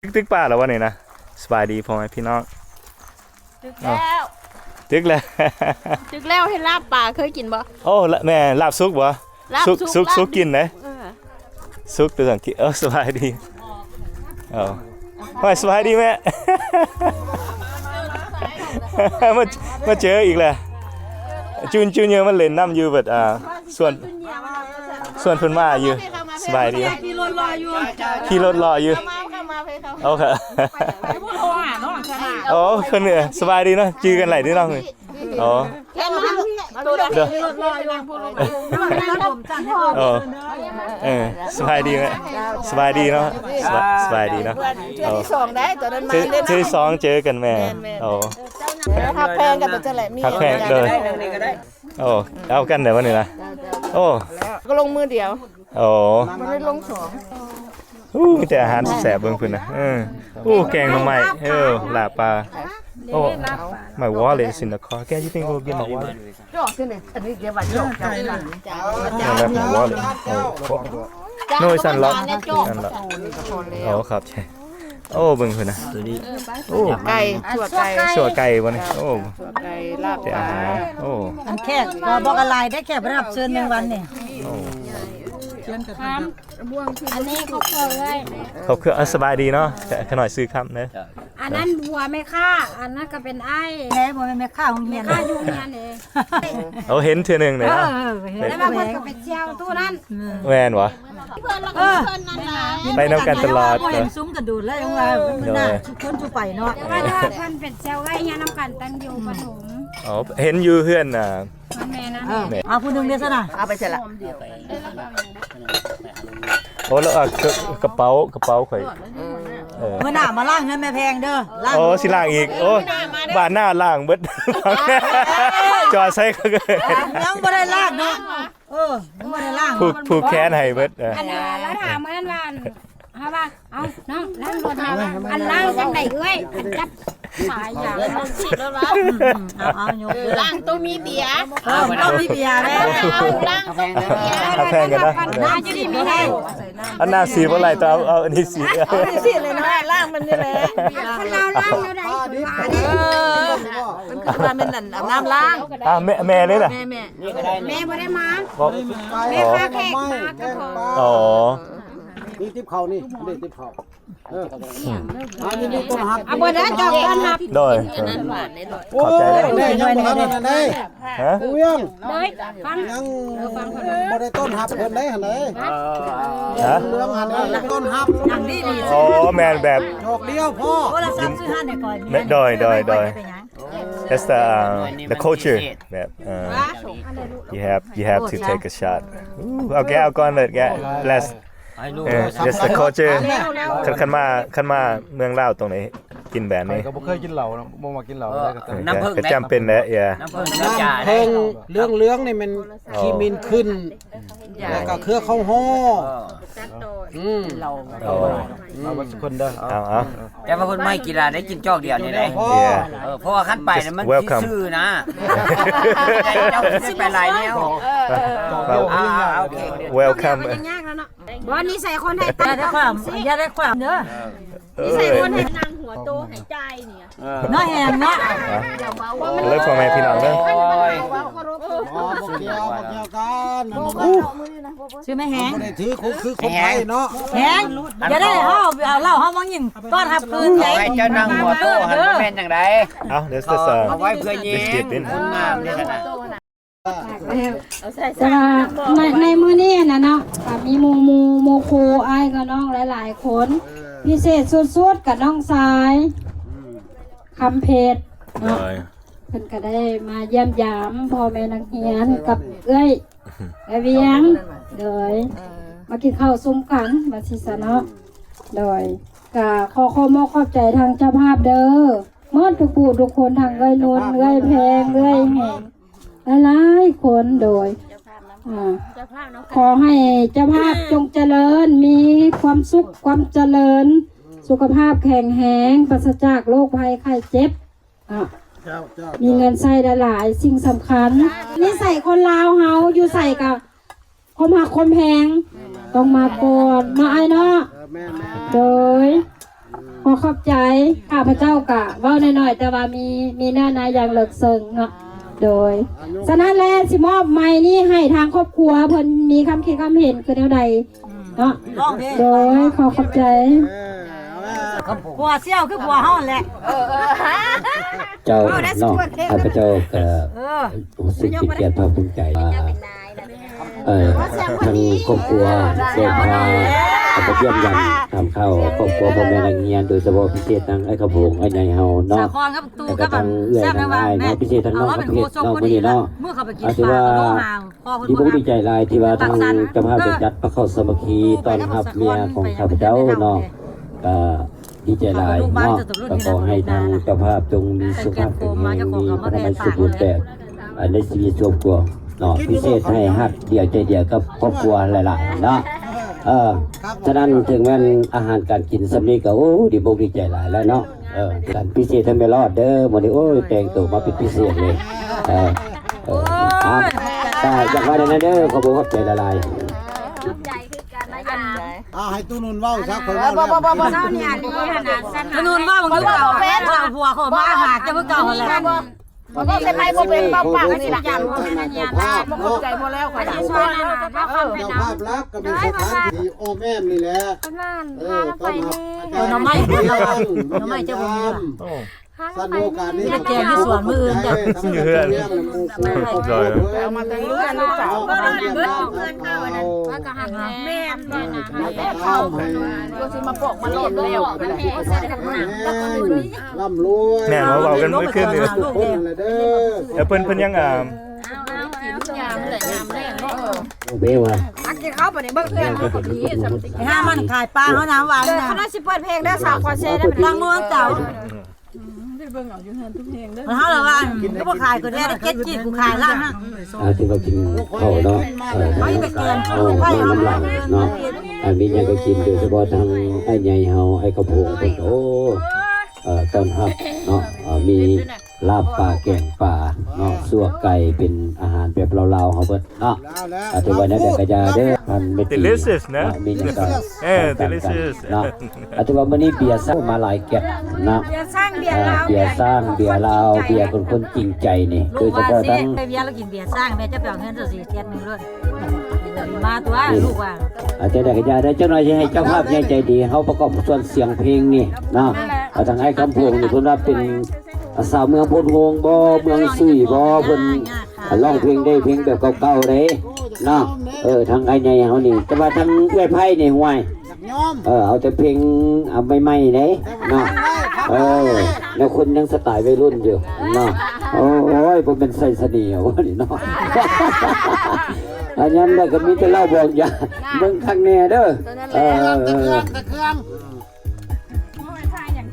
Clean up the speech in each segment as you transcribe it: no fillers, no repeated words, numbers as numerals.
ตึกป่าแล้ววะนี่นะสบายดีพ่อแม่พี่น้องตึกแล้ว ตึกแล้ว ตึกแล้วให้ลาบปลาเคยกินบ่โอ้แม่ลาบซุกบ่ซุกกินนะ ซุกตัวสังกิสบายดีไม่สบายดีแม่ มาเจออีกแล้วจูนเยอะมันเล่นน้ำอยู่แบบส่วนเพิ่นมาอยู่สบายดีขี่รถรออยู่โอเคโอ้คนเนี่ยสบายดีเนาะจื้อกันไหลที่น้องเลยอ๋อเด้อสบายดีไหมสบายดีเนาะสบายดีเนาะเทื่อที่2ได้ตอนนั้นมาเล่นที่2เจอกันแม่โอ้ทักแพงกันตัวจะแหละมีทักแพงเลยโอ้เอากันเดี๋ยววันนี้นะโอ้ก็ลงมือเดียวโอ้มันไม่ลง2มีแต่อาหารแสบเบิ่งเพิ่นนะแกงหน่อไม้ลาบปลาmy wallet is in the car can you think we'll get my wallet จ่อขึ้นเลยอันนี้เดี๋ยวว่าจ่อกันแล้วmy wallet no it's unlocked โอ้ครับใช่เบิ่งเพิ่นนะไก่ชั่วไก่บ่นี่ชั่วไก่ลาบปลาอันแค่ก็บอกอะไรได้แค่รับเชิญในวันนี่อันนี้เขาเคยเลยเขาคือสบายดีเนาะแต่ขน่อยซื้อครับเนอะอันนั้นบัวไม่ค่าอันนั้นก็เป็นไอ้แม่บัวไม่ค่าของเมียนค่าอยู่เมียนเองเห็นเทื่อนึงเลยแล้วบางคนก็ไปเที่ยวตู้นั้นแม่นวะไปน้ำกันตลอดเห็นซุ้มกระดูดแล้วยังไงมันน่าชุกคนชุกไปเนาะแต่ว่าเพื่อนเป็นเที่ยวไอ้ยาน้ำกันตั้งอยู่ปฐมเห็นอยู่เพื่อนแม่นะเอาผู้หนึ่งเดียวซะนะเอาไปเสร็จละแล้วกระเป๋าข่อยเมื่อหน้ามาล่างเงินแม่แพงเด้อสิล่างอีกบ้านหน้าล่างเบิดจอใส่ก็ยังบ่ได้ล่างเนาะยังบ่ได้ล่างผูกแขนให้เบิดอันแล้วถามเหมือนว่าว่าเอาน้องล้างรถอันล้างจังไดเอ้ยอันจับสายอย่างเอาโยกล้างต้องมีเบียร์ต้องมีเบียร์แม่ล้างต้องมีเบียร์แพงกันนะน่าจะได้มีให้อันหน้าสีเมื่อไหร่ต้องเอาอันนี้สีเลยนะล้างมันนี่แหละคนเราล้างอยู่ไหนมันคือว่ามันนั่นน้ำล้างแม่เลยน่ะแม่บ่ได้มาแม่พาแขกมาก็พอนี่ติ๊บเขานี่ติ๊บเขานี่ต้นฮับบ่ได้จอกต้นฮับโดยโอ้ยได้ยังบ่ทันได้กูยังฟังยังบ่ได้ต้นฮับเพิ่นได้หั่นเลยเรื่องหั่นได้ต้นฮับนั่งดีแม่นแบบดอกเดียวพ่อโทรศัพท์ซื้อให้ได้ก่อนโดย that's the culture แบบ you have to take a shot โอเคเอาก่อนเลยแก let's just the culture คันมาเมืองลาวตรงไหนกินแบบนี้ก็บ่เคยกินเหล้าบ่มากินเหล้าก็จำเป็นแล้วน้ำผึ้งเรื่องนี่มันขี้มินขึ้นแล้วก็เครือเข้าฮ้อเราบ่ทุกคนเด้อเอาแต่ว่าคนไม่กีฬาได้กินจอกเดียวนี่ได้เพราะว่าขั้นไปมันซื่อนะเจ้าสิไปหลายแนวโอเค welcome ยากแล้วเนาะบ่นี่ใส่คนไทยอย่าได้ความเด้อนี่ใส่คนไทยนางหัวโตหายใจเนี่ยน้อแหงเนาะเลยพ่อแม่พี่น้องเด้อบ่เกี่ยวกันชื่อแม่แหงบ่ได้ถือคือคนไทยเนาะแหงอย่าได้เอาเหล้าเฮาบ่ยิงต้อนรับคืนใจเจ้านั่งหัวโตหันแม่นจังได๋เดี๋ยวเอาไว้เพื่อยิงคนงามนี่นะในมื้อนี้นะเนาะมีหมู่ครูอ้ายกับน้องหลายๆคนพิเศษสุดๆกับน้องสายคำเพชรเนาะเพิ่นก็ได้มาเยี่ยมยามพ่อแม่นักเรียนกับเอ้ยเวียงโดยมากินข้าวซุ้มกันมาสิซะเนาะโดยก็ขอขอบใจทางเจ้าภาพเด้อหมดทุกผู้ทุกคนทางเอ้ยนนเอ้ยแพงเอ้ยแหงหลายๆคนโดยขอให้เจ้าภาพจงเจริญมีความสุขความเจริญสุขภาพแข็งแรงปราศจากโรคภัยไข้เจ็บมีเงินใช้หลายๆสิ่งสำคัญนี่ใส่คนลาวเฮาอยู่ใส่กับความหักความแพงต้องมาก่อนมาไอ้เนาะโดย อบใจข้าพเจ้ากะเว้าน้อยๆแต่ว่ามีหน้านาอย่างเลิกเซิงเนาะโดยฉะนั้นแล้วสิมอบไม้นี้ให้ทางครอบครัวเพิ่นมีคำคิดคำเห็นคือแนวใดเนาะโดยขอบใจ ผัวเสี่ยวคือผัวเฮาแหละ เจ้าน้องข้าพเจ้าก็รู้สึกเป็นเกียรติภาคภูมิใจว่าทางครอบครัวได้พาไปเยี่ยมยันทำข้าวครอบครัวพ่อแม่นักเรียนโดยเฉพาะพิเศษทางไอ้ขบงไอ้ใหญ่เฮาเนาะ สาครครับตู แล้ว กั ก็ บ ทางเอื้อยทางอ้ายเนาะพิเศษทางน้องประเภทน้องมื้อนี้เนาะ เมื่อเขาไปกิน ถือ ปลา ว่า ก็หาพ่อเพิ่น ดี บ่ ดีใจหลายที่ว่าทางเจ้าภาพได้จัดพระเข้าสามัคคีต้อนรับเมียของข้าพเจ้าเนาะก็ดีใจหลายเนาะก็ขอให้ทางเจ้าภาพจงมีสุขภาพแข็งแรงมีพระนามัยสมบูรณ์แบบในชีวิตส่วนตัวเนาะพิเศษให้ฮักเดียวใจเดียวกับครอบครัวหลายๆเนาะฉะนั้นถึงแม้นอาหารการกินสำนี้ก็โอ้ดีบกดีใจหลายแล้วเนาะการพิเศษทำไม่รอดเด้อวันนี้โอ้ยแต่งตัวมาเป็นพิเศษเลยอยากว่าได้นะเด้อขอบอกขอบใจละลาย ให้ตู้นุ่นเว้าซะคน บ่เจ้าเนี่ยลีขนาดสั้น ถนนว่ามันคือเก่าแม่ผัวเขามาหาจะคือเก่าแหละ บ่เป็นไรบ่เป็นปากนี่ล่ะอย่างบ่เป็นเนี่ยบ่เข้าใจบ่แล้วข่อยสิช่วยนะบ่เข้าไป เจ้าภาพรักก็เป็นสถานที่โอ้แม่มนี่แหละต้อนรับ น้ำไม้เจ้าบ่มีว่ะ สนุกการนี้ แกงที่สวนมื้ออื่นจ้ะ อยู่เฮือนจอย เอามาแต่งลูกลูกสาวก็ได้เบิดเงินเข้าอันนั้นว่าก็หักแม่นแม่น่ะให้เข้าก็สิมาปอกมาโลดแล้วมันแห่ใส่กันหนักแล้วก็มื้อนี้ ร่ำรวย แม่มาเว้ากันมื้อคืนนี่ ทุกคนเลยเด้อ แล้วเพิ่นยังยามเลยยามแรงเนาะ เบ้ว่ะ อักกินข้าวปานนี้เบิ่งเพื่อนเขาดีสำสิ ห้ามันขายปลาเขาน้ำหวาน เขาน่าสิเปิดเพลงได้สาวคอนเสิร์ตได้ บางเมืองเจ้าเขาเลยว่าก็บ่ขายก็ได้เก็ตจีกูขายล่างฮะ ที่ว่ากินข้าวเนาะทางการเอาน้ำหลังเนาะมีอย่างก็กินโดยเฉพาะทางไอ้ใหญ่เฮาไอ้กระโปงเป็นโอ้ต้อนรับเนาะมีลาบปลาแกงปลาเนาะสัวไก่เป็นอาหารแบบลาวๆเฮาเบิดเนาะถือว่านั่นก็จะเด้อมันเม็ด delicious นะ มีอย่างก็ delicious เนาะถือว่ามื้อนี้เบียร์สร้างมาหลายแก็บเนาะ สร้างเบียร์ลาว เบียร์สร้างเบียร์ลาวเบียร์คนจริงใจนี่โด ลู ย ก เฉ ว่า พาะ สิ ทั้ง ไปเบียร์แล้วกินเบียร์สร้างแม่จะไปเอาเงิน4เทียนนึงเลยมาตัวลูกว่า อาจจะได้ก็จะได้เจ้าหน่อยจะให้เจ้าภาพใจดีเฮาประกอบส่วนเสียงเพลงนี่เนาะทางไอ้คำพวงนี่เพิ่นว่าเป็นสาวเมืองพนโฮงบ่เมืองซุยบ่เพิ่นร้องเพลงได้เพลงแบบเก่าๆเด้เนาะทางไอ้ใหญ่เฮานี่แต่ว่าทางเอื้อยไผ่นี่ห่วยเอาแต่เพลงใหม่ๆเด้เนาะแล้วคนยังสไตล์วัยรุ่นอยู่เนาะโอ้ยบ่เป็นใส่เสน่ห์ว่านี่เนาะอันนั้นได้ก็มีแต่เล่าบอกอย่าเบิ่งข้างแน่เด้อตะเครื่อง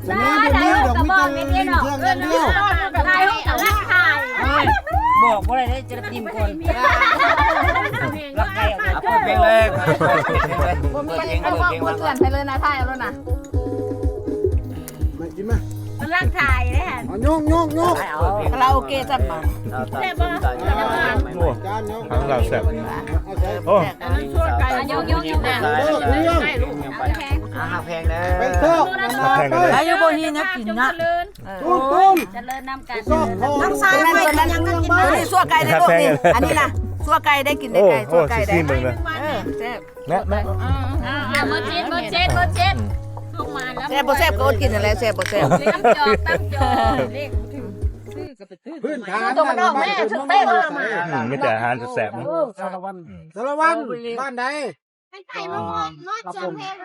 จะมีเดี๋ยวดอกมีแต่เครื่องอย่างเดียว ถ่ายให้รักถ่าย บอกว่าอะไรจะพิมพ์คนรักใครเอาเปิดเพลงเลยเปิดเพลง เอาเพื่อนไปเลยนะถ่ายเอาแล้วนะ มากินมา มันรักถ่ายเลยฮะ โยก คาราโอเกะจัดมา จานโยก ทางเราแซ่บโอ้ โยกนะ หักเพลงเลย เป็นโต๊ะ แพงกันเลย อายุบ่ฮีนะกินนะ ตุ้ม จะเลินน้ำกัน น้ำ ซ้ายไปกันยังกันกินนี่ซัวไก่ได้ลูกนี่อันนี้ล่ะซัวไก่ได้กินได้ไก่ซัวไก่ได้ มึงนะ แซ่บ แม่เบอร์เจ็ดลงมาแล้วแซ่บบ่แซ่บก็อดกินนั่นแหละแซ่บบ่แซ่บตั้งจอกเลข พื้นฐาน ตัวมันออกแม่ถึงเต้นเลยมา มีแต่อาหารแซ่บ สารวันบ้านใด ไก่มามองนอดจังเพลง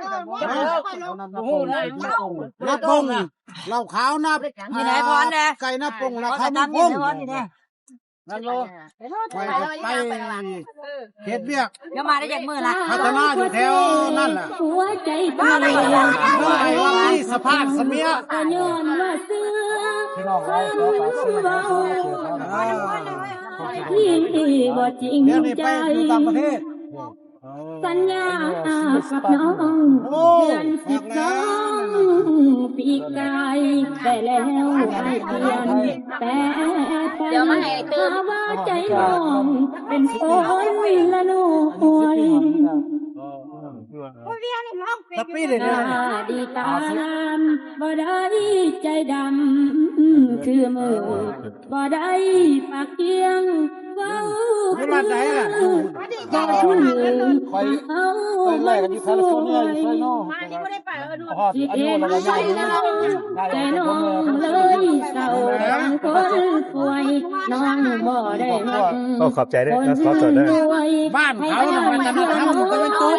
นับพงเหล้าขาวนับไก่นับพงราคานับพงนั่นโลไปเฮ็ดเวียก เดี๋ยวมาได้จากมือละ พัฒนาอยู่แถวนั่นแหละหัวใจบ้าไอ้ว่ามีสภาพเสมียพี่น้องไว้ก็ไปซื้อที่บ่จริงใจต่างประเทศสัญญากับน้องเดือน12ปีกายแต่แล้วไอเปลี่ยนแต่หาว่าใจน้องเป็นคนละหน่วย สปีดเลย ดีตามบ่ได้ใจดำคือมือบ่ได้ปากเกียงเว้า ไม่มาไหนล่ะ บ่คือเอา ไปเลยกันที่แคลิฟอร์เนียอยู่ไซโน่ฮอดอายุแล้วก็ใหญ่ใจน้องเลยเศร้าคนป่วยน้องบ่ได้มา โอ้ขอบใจด้วยนะขอบใจด้วย บ้านเขาน่ะมันจะมาทำก็เป็นตุ๊ก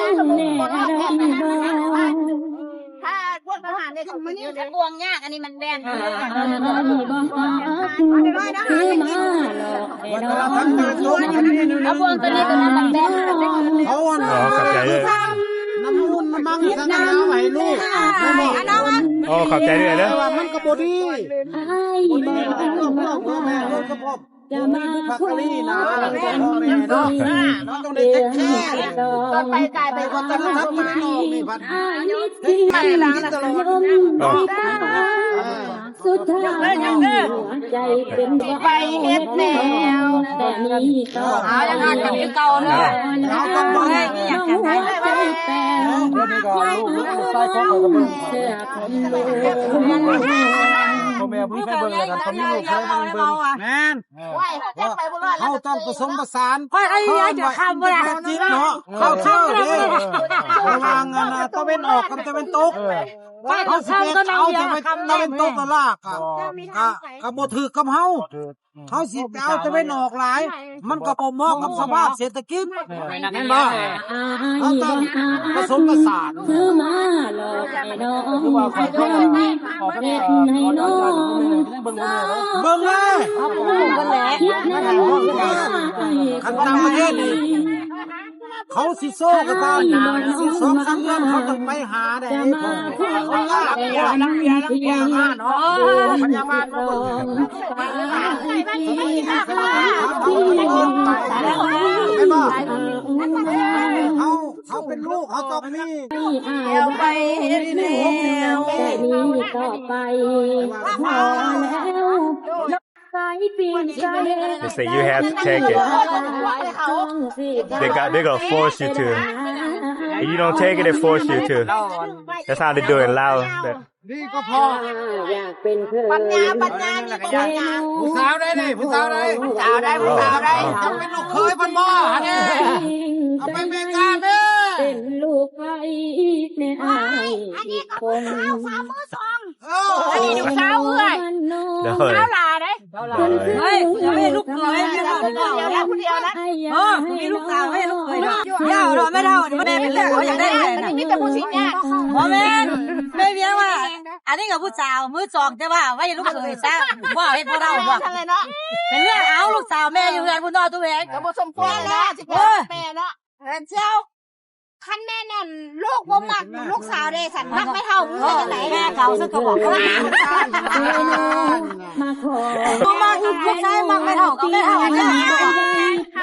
ถ้าพวกทหารเนี่ยมันนี่จะบวงยากอันนี้มันแบน คือมาหลอกให้น้อง เอาบวงตัวนี้ตัวนั้นมันแบน เขา อ๋อขอบใจด้วย น้ำมูลน้ำมังสัญญาไว้ลูกไม่บอก โอ้ขอบใจด้วยนะ แต่ว่ามันก็บ่ดี ให้บ่ พ่อแม่ลูกก็พ่อ จะมา พัก คุย ลี่นะ กัน พ่อแม่เนาะต้องได้ เรื่ เช็ อ ค ง แค่ ตอง ไปกลายเป็นคน จะ จะ รั รั บบ ไม่ออกนี่พัด ที่ล้างตลอด อ๋อ สุดท้ายใจเป็นไปเฮ็ดแนวแต่นี้ก็เอาอย่างนั้นกับเก่าเนาะเราต้องบ่ให้อยากจะให้ใจแปลงเสื้อคนดู พ่อแม่พี่ไปเบิ่งกันเขามีลูกเคยเบิ่งแม่น ไหวแจ้งไปบุรุษ เขาต้องผสมผสาน ค่อยอยากจะทำบ่ล่ะ จริงเนาะเข้าเชื่อเด้ระวังนะตะเวนออกกับตะเวนตกเขาสิเป็นเอาตะเวนตกละลากก็บ่ถือกับเฮาเขาสิเอาตะเวนออกหลายมันก็บ่เหมาะกับสภาพเศรษฐกิจแม่นบ่เขาต้องผสมผสาน คือมาหลอกให้น้องให้คนเฮ็ดให้น้อง เบิ่งเลย คิดในหัวใจ คันต่างประเทศนี่เขาสิโซ่กันตามสิสองสามเดือนเขาต้องไปหาได้เขาลากลังเบียร์มาเนาะพยาบาลมาเบิ่งไม่บอกเขาเป็นลูกเขาต้องมี เดี๋ยวไปเฮ็ดแนวแต่นี้ต่อไปพอแล้วสายปีนสาย They say you have to take it. They gonna force you to. If you don't take it, they force you to. That's how they do it in Laos. นี่ก็พอ อยากเป็นเพื่อน ปัญญานี่ปัญญา ผู้สาวได้นี่ผู้สาวได้ จะเป็นลูกเคยพันบ่ฮะเนี่ยเอาไปเมกาเด้อ เป็นลูกไผ่ในอายอีกคน อันนี้ลูกสาวเอ้ย No. สาวหลาเด้ เฮ้ยไม่ลูกเคยไม่เท่า คนเดียวคนเดียวนะ มีลูกสาวให้ลูกเคยเท่าหรอไม่เท่าแม่เป็นเรื่องเขาอยากได้ไง อันนี้มีแต่ผู้สิงเนี่ย โมเมนไม่เพียงว่า อันนี้กับผู้สาวมือสองแต่ว่าไม่ลูกเคยซะว่าให้พวกเราว่า ทันเลยเนาะ เป็นเรื่องเอาลูกสาวแม่อยู่เรือนคุณนอตัวเอง ก็บ่สมควรนะสิแม่เนาะเจ้าคันแม่นั่นลูกบ่มักลูกสาวเด้สันมักไม่เท่ามึงเป็นจังได๋ แม่เขาซึ่งก็บอกว่า มาขอ มาลูกชายมักไม่เท่าก็ไม่เท่าเนี่ย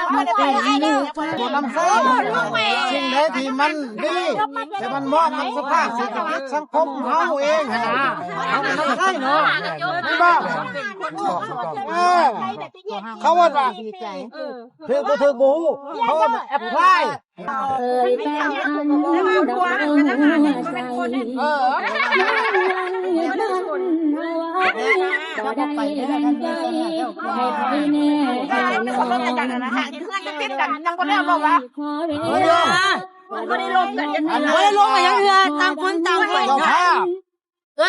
เขาได้ไปไอ้เด้อ บ่นำเสนสิ่งใดที่มันดีแต่มันเหมาะกับสภาพเศรษฐกิจสังคมเฮาเองนะเขาไม่ใช่เนาะไม่บ้าเขาว่าถือบ่ถือบูเขาว่าแอปพลาย เคยแต่อันดับหัวใจวันยืนยันเอาไว้ต่อได้แรงใจให้ไปแน่นอน ขอเวลา บ่ได้ลงกัน ไม่ได้ลงมาอย่างเรือต่างคนต่างไป เจ้าภาพ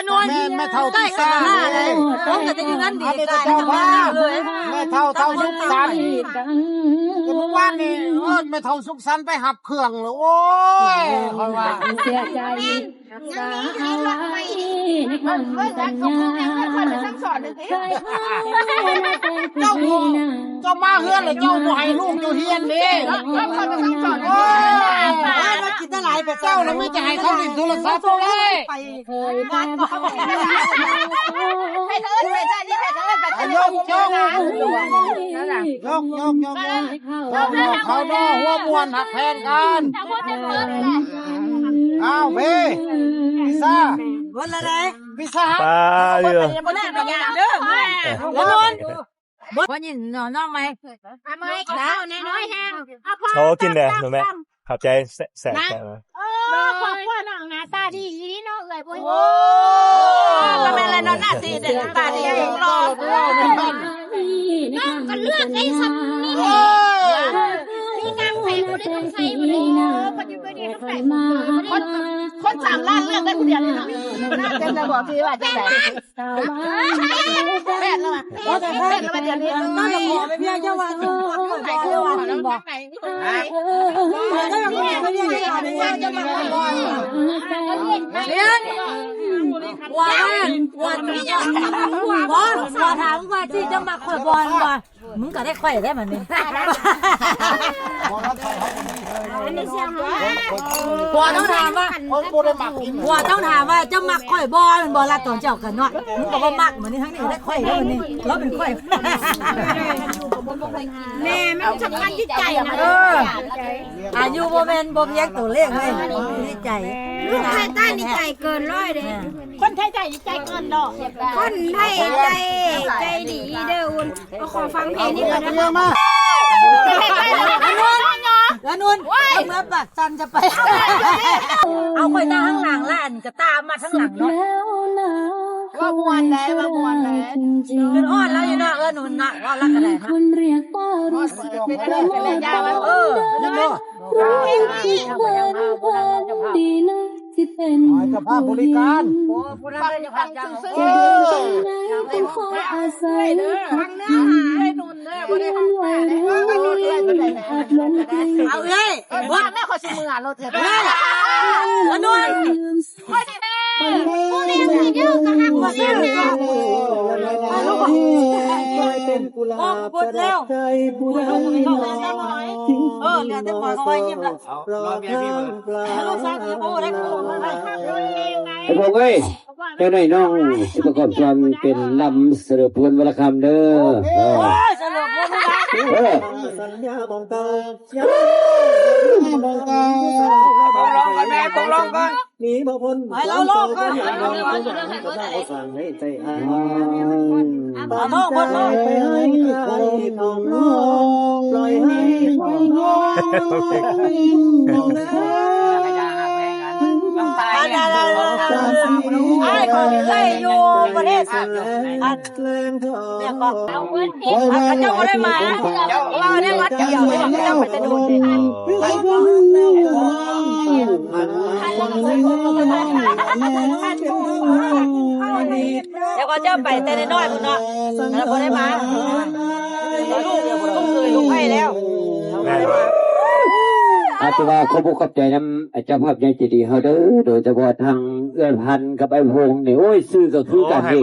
นวล แม่เท่าที่ซ่าเลย ต้องแต่จะอยู่นั้นดี อันนี้ ใจ เจ้า จัง ภาพ เลย แม่เท่าสุขสันต์เมื่อวานนี้แม่เท่าสุขสันต์ไปหับเครื่องเลยโอ้ยคอยว่า เสียใจรักษาเอาไว้ในคำสัญญาเคยให้ในแฟนผู้ดีนะ เจ้ามาเฮือนเลยเจ้าบ่ให้ลูกอยู่เฮียนนี่โอ้ย มากินได้หลายแบบ เจ้าแล้วไม่จะให้เขาเล่นโทรศัพท์เลย เคยแต่บอก ให้เธอให้ได้นี่ให้เธอไป ยกเขาดอหัวมวนหักแพงกันอ้าวพี่พิซซ่า วันละไหน พิซซ่า Padio. บ่ได้ปัญญาเด้อ วันนนวันนี้น้องไหม เอามาให้ข้าวน้อยๆแห้ง Oh, in there, no man. ขอบใจแสกมา ขอบคุณน้องหน้าตาดีนี่น้องเอ้ยบ่ โอ้ทำไมล่ะน้องหน้าตีเด็กตาดีรอน้องก็เลือกไอ้สัตว์นี่นี่นางใส่บ่ได้ต้องใส่บ่ได้ปัจจุบันนี้ต้องใส่คน3ล้านเลือกได้ผู้เดียวนี่เนาะน่าจะจะบอกพี่ว่าจังได๋แม่นแล้วว่าแต่แม่นแล้วเดี๋ยวนี้ต้องละหมอไปพี่เจ้าว่าใส่เสื้อว่าน้องบอกถ้าอย่างนี้ไม่ได้จะมาบ่อยเรียนว่าถามว่าที่จะมาข่อยบอลบ่มึงก็ได้ข่อยได้มันนี่หัวต้องถามว่าหัวต้องถามว่าจะมักข่อยบอลบอลละตอนเจ้ากันเนาะมึงก็บ่มักเหมือนนี่ทั้งนี้ได้ข่อยได้มันนี่เราเป็นข่อยแม่มันสำคัญที่ใจนะอายุบ่แม่นบ่เพียงตัวเลขเลยที่ใจลูกไทยใต้นี่ใจเกินร้อยเด้คนไทยใจใจเกินดอกคนไทยใจดีเด้ออุ่นขอฟังเพลงนี้ก่อนนะแล้วนุ่นเอาเมื่อปักจันจะไปเอาไปตาข้างหลังแล้วอันก็ตามมาข้างหลังเนาะว่ามวนแล้วเป็นอ้อนแล้วอยู่เนาะนุ่นนะว่ารักอะไรนะคนเรียกว่ารู้สึกเป็นอะไรยาวนั่นเนาะดีนะที่เป็นผู้หญิงผู้นั้นจะพักจังเป็นขออาศัยพักพิงเรียนไว้รู้อาจลงกลิ้งเอาเลยว่าแม่ขอชิมมือรถเถอะแล้วนุ่นผู้เลี้ยงที่ดื้อกันนะผู้เลี้ยงเนี่ยเป็นกุหลาบประดับใจผู้ใดทิ้งเหลือแต่หมอนเอาไว้ยิ้มละรอทางปลา ลูกสาวที่โอ้ได้ขนมอะไรครับ ไอ้พวกเอ้ยเจ้าหน่อยน้องสิประกอบความเป็นลำเสด็จพวนวรคำเด้อเสด็จพวนสัญญาบอกเก่าบอกเก่าต้องลองกันหนีบ่พ้นให้เราลองกันสั่งให้ใจหาย เอาน้องบนน้องไปให้ใครของน้องปล่อยให้ของน้องไอ้คนเคยอยู่ประเทศอันเนี่ยก็เอาเงินที่เจ้าก็ได้มาว่าได้วัดเกี่ยวไม่ต้องไปจะโดนดิแล้วก็เจ้าไปแต่น้อยๆพุ่นเนาะแล้วก็ได้มาลูกให้แล้วอาจจะว่าเขาบอกขอบใจน้ำเจ้าภาพใหญ่ใจดีเขาเด้อโดยเฉพาะทางเอื้อนพันกับไอ้พงนี่โอ้ยซื้อก็คือกันดิ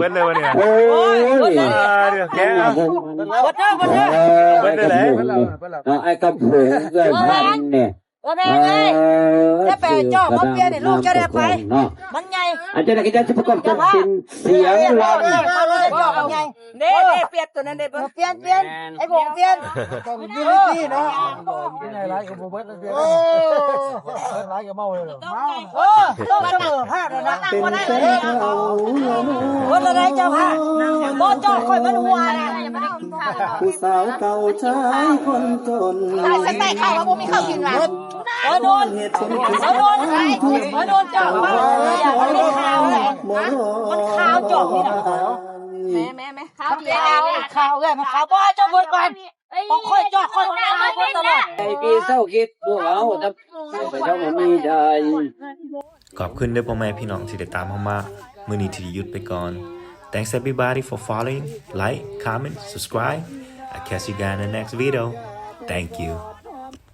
โอ้ยแกไอ้กับพงเอื้อนพันเนี่ยแม่ไงจะไปจ่อมาเปลี่ยนลูกจะได้ไปมันไงอาจจะได้กินจะประกอบกันเป็นเสียงร้องเขาเลยจ่อมันไงเด้เปลี่ยนตัวนั้นเด้เปลี่ยนไอ้พงเปลี่ยนกินที่เนาะกินอะไรกับโบเบิร์ตเปลี่ยนอะไรกับเมาเลยต้องเสมอพลาดนะเป็นเส้นเขาคนอะไรจะพลาดบอจ่อคอยมันหัวนะผู้สาวเก่าชายคนจนใส่ข้าวว่ามีข้าวกินนะโดนจ่อมาอย่ามันขาวเลยมันขาวจ่อนี่นะแม่ขาวเลยมันขาวบ่จ่อเบิดก่อนพอค่อยจ่อค่อยขาวตลอดไอ้พี่เศร้าคิดพวกเราแต่ไปเท่ามีได้ ขอบคุณเด้อพ่อแม่พี่น้องที่ติดตามเข้ามามื้อนี้ที่หยุดไปก่อน Thanks everybody for following, like, comment, subscribe. I'll catch you guys in the next video. Thank you.